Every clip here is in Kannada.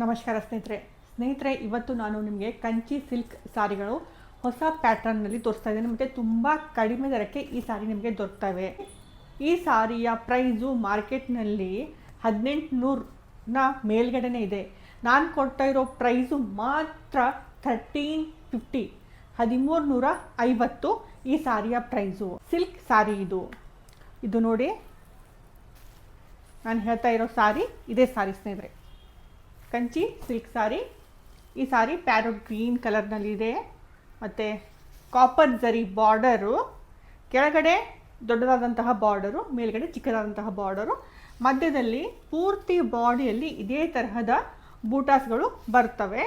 ನಮಸ್ಕಾರ ಸ್ನೇಹಿತರೆ, ಇವತ್ತು ನಾನು ನಿಮಗೆ ಕಂಚಿ ಸಿಲ್ಕ್ ಸಾರಿಗಳು ಹೊಸ ಪ್ಯಾಟರ್ನ್ನಲ್ಲಿ ತೋರಿಸ್ತಾ ಇದ್ದೇನೆ ಮತ್ತು ತುಂಬ ಕಡಿಮೆ ದರಕ್ಕೆ ಈ ಸಾರಿ ನಿಮಗೆ ದೊರಕ್ತವೆ. ಈ ಸಾರಿಯ ಪ್ರೈಸು ಮಾರ್ಕೆಟ್ನಲ್ಲಿ 1800ನ ಮೇಲ್ಗಡೆನೇ ಇದೆ. ನಾನು ಕೊಡ್ತಾ ಇರೋ ಪ್ರೈಸು ಮಾತ್ರ 1350, 1350 ಈ ಸಾರಿಯ ಪ್ರೈಸು. ಸಿಲ್ಕ್ ಸಾರಿ ಇದು ನೋಡಿ, ನಾನು ಹೇಳ್ತಾ ಇರೋ ಸಾರಿ ಇದೇ ಸಾರಿ ಸ್ನೇಹಿತರೆ, ಕಂಚಿ ಸಿಲ್ಕ್ ಸಾರಿ. ಈ ಸಾರಿ ಪ್ಯಾರೋಟ್ ಗ್ರೀನ್ ಕಲರ್ನಲ್ಲಿದೆ ಮತ್ತು ಕಾಪರ್ ಜರಿ ಬಾರ್ಡರು, ಕೆಳಗಡೆ ದೊಡ್ಡದಾದಂತಹ ಬಾರ್ಡರು, ಮೇಲ್ಗಡೆ ಚಿಕ್ಕದಾದಂತಹ ಬಾರ್ಡರು, ಮಧ್ಯದಲ್ಲಿ ಪೂರ್ತಿ ಬಾಡಿಯಲ್ಲಿ ಇದೇ ತರಹದ ಬೂಟಾಸ್ಗಳು ಬರ್ತವೆ.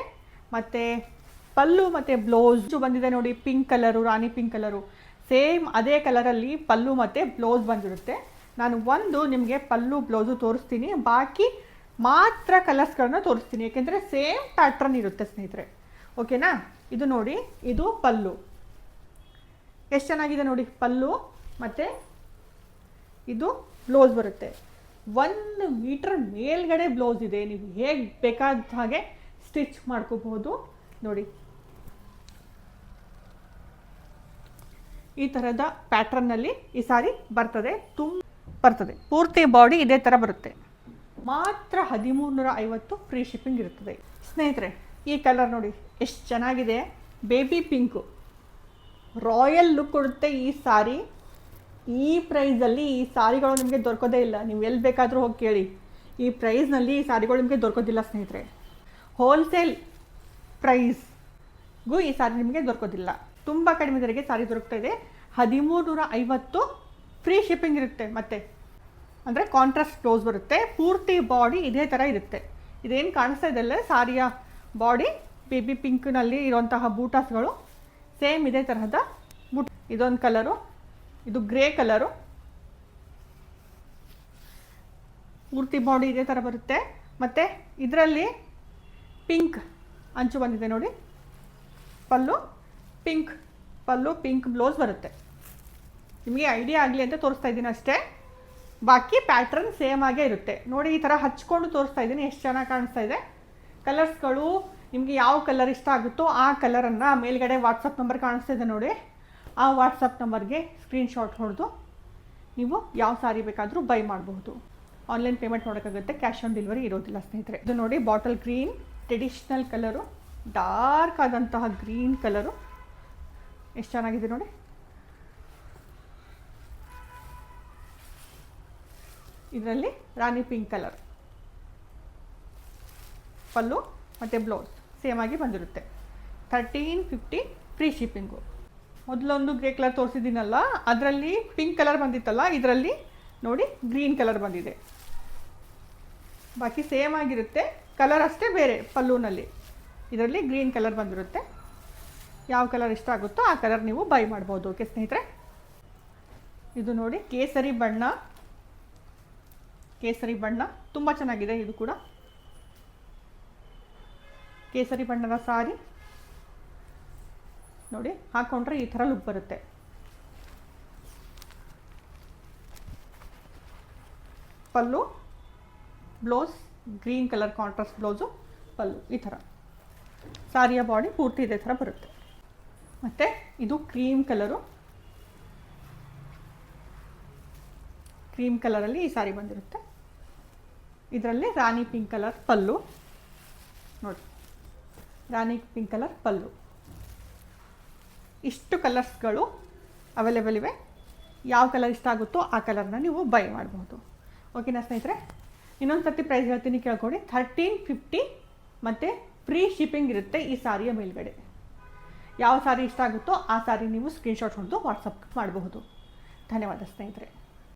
ಮತ್ತು ಪಲ್ಲು ಮತ್ತು ಬ್ಲೌಸ್ ಬಂದಿದೆ ನೋಡಿ, ಪಿಂಕ್ ಕಲರು, ರಾಣಿ ಪಿಂಕ್ ಕಲರು, ಸೇಮ್ ಅದೇ ಕಲರಲ್ಲಿ ಪಲ್ಲು ಮತ್ತು ಬ್ಲೌಸ್ ಬಂದಿರುತ್ತೆ. ನಾನು ನಿಮಗೆ ಪಲ್ಲು ಬ್ಲೌಸು ತೋರಿಸ್ತೀನಿ, ಬಾಕಿ ಮಾತ್ರ ಕಲರ್ಸ್ಗಳನ್ನ ತೋರಿಸ್ತೀನಿ, ಏಕೆಂದರೆ ಸೇಮ್ ಪ್ಯಾಟ್ರನ್ ಇರುತ್ತೆ ಸ್ನೇಹಿತರೆ. ಓಕೆನಾ? ಇದು ನೋಡಿ, ಇದು ಪಲ್ಲು ಎಷ್ಟು ಚೆನ್ನಾಗಿದೆ ನೋಡಿ ಪಲ್ಲು, ಮತ್ತು ಇದು ಬ್ಲೌಸ್ ಬರುತ್ತೆ. 1 ಮೀಟರ್ ಮೇಲ್ಗಡೆ ಬ್ಲೌಸ್ ಇದೆ, ನೀವು ಹೇಗೆ ಬೇಕಾದ ಹಾಗೆ ಸ್ಟಿಚ್ ಮಾಡ್ಕೋಬಹುದು. ನೋಡಿ, ಈ ಥರದ ಪ್ಯಾಟ್ರನ್ನಲ್ಲಿ ಈ ಸಾರಿ ಬರ್ತದೆ, ಪೂರ್ತಿ ಬಾಡಿ ಇದೇ ಥರ ಬರುತ್ತೆ. ಮಾತ್ರ 1350 ಫ್ರೀ ಶಿಪ್ಪಿಂಗ್ ಇರುತ್ತದೆ ಸ್ನೇಹಿತರೆ. ಈ ಕಲರ್ ನೋಡಿ ಎಷ್ಟು ಚೆನ್ನಾಗಿದೆ, ಬೇಬಿ ಪಿಂಕು, ರಾಯಲ್ ಲುಕ್ ಕೊಡುತ್ತೆ ಈ ಸಾರಿ. ಈ ಪ್ರೈಸಲ್ಲಿ ಈ ಸಾರಿಗಳು ನಿಮಗೆ ದೊರಕೋದೇ ಇಲ್ಲ, ನೀವು ಎಲ್ಲಿ ಬೇಕಾದರೂ ಹೋಗಿ ಕೇಳಿ, ಈ ಪ್ರೈಸ್ನಲ್ಲಿ ಈ ಸಾರಿಗಳು ನಿಮಗೆ ದೊರಕೋದಿಲ್ಲ ಸ್ನೇಹಿತರೆ. ಹೋಲ್ಸೇಲ್ ಪ್ರೈಸ್ಗೂ ಈ ಸಾರಿ ನಿಮಗೆ ದೊರಕೋದಿಲ್ಲ. ತುಂಬ ಕಡಿಮೆ ದರಕ್ಕೆ ಸಾರಿ ದೊರಕ್ತಾ ಇದೆ. 1350 ಫ್ರೀ ಶಿಪ್ಪಿಂಗ್ ಇರುತ್ತೆ. ಮತ್ತು ಅಂದರೆ ಕಾಂಟ್ರಾಸ್ಟ್ ಬ್ಲೌಸ್ ಬರುತ್ತೆ, ಪೂರ್ತಿ ಬಾಡಿ ಇದೇ ಥರ ಇರುತ್ತೆ. ಇದೇನು ಕಾಣಿಸ್ತಾ ಇದೆಯಲ್ಲ ಸಾರಿಯ ಬಾಡಿ, ಬೇಬಿ ಪಿಂಕ್ನಲ್ಲಿ ಇರುವಂತಹ ಬೂಟಾಸ್ಗಳು ಸೇಮ್ ಇದೇ ತರಹದ ಇದೊಂದು ಕಲರು, ಇದು ಗ್ರೇ ಕಲರು, ಪೂರ್ತಿ ಬಾಡಿ ಇದೇ ಥರ ಬರುತ್ತೆ. ಮತ್ತು ಇದರಲ್ಲಿ ಪಿಂಕ್ ಅಂಚು ಬಂದಿದೆ ನೋಡಿ, ಪಲ್ಲು ಪಿಂಕ್ ಬ್ಲೌಸ್ ಬರುತ್ತೆ. ನಿಮಗೆ ಐಡಿಯಾ ಆಗಲಿ ಅಂತ ತೋರಿಸ್ತಾ ಇದ್ದೀನಿ ಅಷ್ಟೇ, ಬಾಕಿ ಪ್ಯಾಟ್ರನ್ ಸೇಮ್ ಆಗೇ ಇರುತ್ತೆ. ನೋಡಿ, ಈ ಥರ ಹಚ್ಕೊಂಡು ತೋರಿಸ್ತಾ ಇದ್ದೀನಿ, ಎಷ್ಟು ಚೆನ್ನಾಗಿ ಕಾಣಿಸ್ತಾ ಇದೆ. ಕಲರ್ಸ್ಗಳು ನಿಮಗೆ ಯಾವ ಕಲರ್ ಇಷ್ಟ ಆಗುತ್ತೋ ಆ ಕಲರನ್ನು ಮೇಲ್ಗಡೆ ವಾಟ್ಸಪ್ ನಂಬರ್ ಕಾಣಿಸ್ತಾ ಇದೆ ನೋಡಿ, ಆ ವಾಟ್ಸಪ್ ನಂಬರ್ಗೆ ಸ್ಕ್ರೀನ್ಶಾಟ್ ಹೊಡೆದು ನೀವು ಯಾವ ಸಾರಿ ಬೇಕಾದರೂ ಬೈ ಮಾಡಬಹುದು. ಆನ್ಲೈನ್ ಪೇಮೆಂಟ್ ಮಾಡೋಕ್ಕಾಗುತ್ತೆ, ಕ್ಯಾಶ್ ಆನ್ ಡೆಲಿವರಿ ಇರೋದಿಲ್ಲ ಸ್ನೇಹಿತರೆ. ಇದು ನೋಡಿ, bottle green traditional colour, dark ಆದಂತಹ ಗ್ರೀನ್ ಕಲರು, ಎಷ್ಟು ಚೆನ್ನಾಗಿದೆ ನೋಡಿ. ಇದರಲ್ಲಿ ರಾಣಿ ಪಿಂಕ್ ಕಲರ್, ಪಲ್ಲು ಮತ್ತು ಬ್ಲೌಸ್ ಸೇಮ್ ಆಗಿ ಬಂದಿರುತ್ತೆ. 1350 ಫ್ರೀ ಶಿಪ್ಪಿಂಗು. ಮೊದಲೊಂದು ಗ್ರೇ ಕಲರ್ ತೋರಿಸಿದ್ದೀನಲ್ಲ, ಅದರಲ್ಲಿ ಪಿಂಕ್ ಕಲರ್ ಬಂದಿತ್ತಲ್ಲ, ಇದರಲ್ಲಿ ನೋಡಿ ಗ್ರೀನ್ ಕಲರ್ ಬಂದಿದೆ. ಬಾಕಿ ಸೇಮ್ ಆಗಿರುತ್ತೆ, ಕಲರ್ ಅಷ್ಟೇ ಬೇರೆ. ಪಲ್ಲುನಲ್ಲಿ ಇದರಲ್ಲಿ ಗ್ರೀನ್ ಕಲರ್ ಬಂದಿರುತ್ತೆ. ಯಾವ ಕಲರ್ ಇಷ್ಟ ಆಗುತ್ತೋ ಆ ಕಲರ್ ನೀವು ಬೈ ಮಾಡ್ಬೋದು. ಓಕೆ ಸ್ನೇಹಿತರೆ, ಇದು ನೋಡಿ ಕೇಸರಿ ಬಣ್ಣ ತುಂಬ ಚೆನ್ನಾಗಿದೆ. ಇದು ಕೂಡ ಕೇಸರಿ ಬಣ್ಣದ ಸಾರಿ ನೋಡಿ, ಹಾಕೊಂಡ್ರೆ ಈ ಥರ ಲುಕ್ ಬರುತ್ತೆ. Pallu blouse green colour contrast blouse, pallu ಈ ಥರ. ಸಾರಿಯ ಬಾಡಿ ಪೂರ್ತಿ ಇದೇ ಥರ ಬರುತ್ತೆ. ಮತ್ತು ಇದು ಕ್ರೀಮ್ ಕಲರಲ್ಲಿ ಈ ಸಾರಿ ಬಂದಿರುತ್ತೆ. ಇದರಲ್ಲಿ ರಾಣಿ ಪಿಂಕ್ ಕಲರ್ ಪಲ್ಲು ನೋಡಿ, ರಾಣಿ ಪಿಂಕ್ ಕಲರ್ ಪಲ್ಲು. ಇಷ್ಟು ಕಲರ್ಸ್ಗಳು ಅವೈಲೇಬಲ್ ಇವೆ. ಯಾವ ಕಲರ್ ಇಷ್ಟ ಆಗುತ್ತೋ ಆ ಕಲರ್ನ ನೀವು ಬೈ ಮಾಡಬಹುದು. ಓಕೆನಾ ಸ್ನೇಹಿತರೆ? ಇನ್ನೊಂದು ಸರ್ತಿ ಪ್ರೈಸ್ ಹೇಳ್ತೀನಿ, ಕೇಳ್ಕೊಡಿ. 1350 ಮತ್ತು ಫ್ರೀ ಶಿಪ್ಪಿಂಗ್ ಇರುತ್ತೆ ಈ ಸಾರಿಯ ಮೇಲ್ಗಡೆ. ಯಾವ ಸಾರಿ ಇಷ್ಟ ಆಗುತ್ತೋ ಆ ಸಾರಿ ನೀವು ಸ್ಕ್ರೀನ್ಶಾಟ್ ಹೊಡೆದು ವಾಟ್ಸಪ್ ಮಾಡಬಹುದು. ಧನ್ಯವಾದ ಸ್ನೇಹಿತರೆ.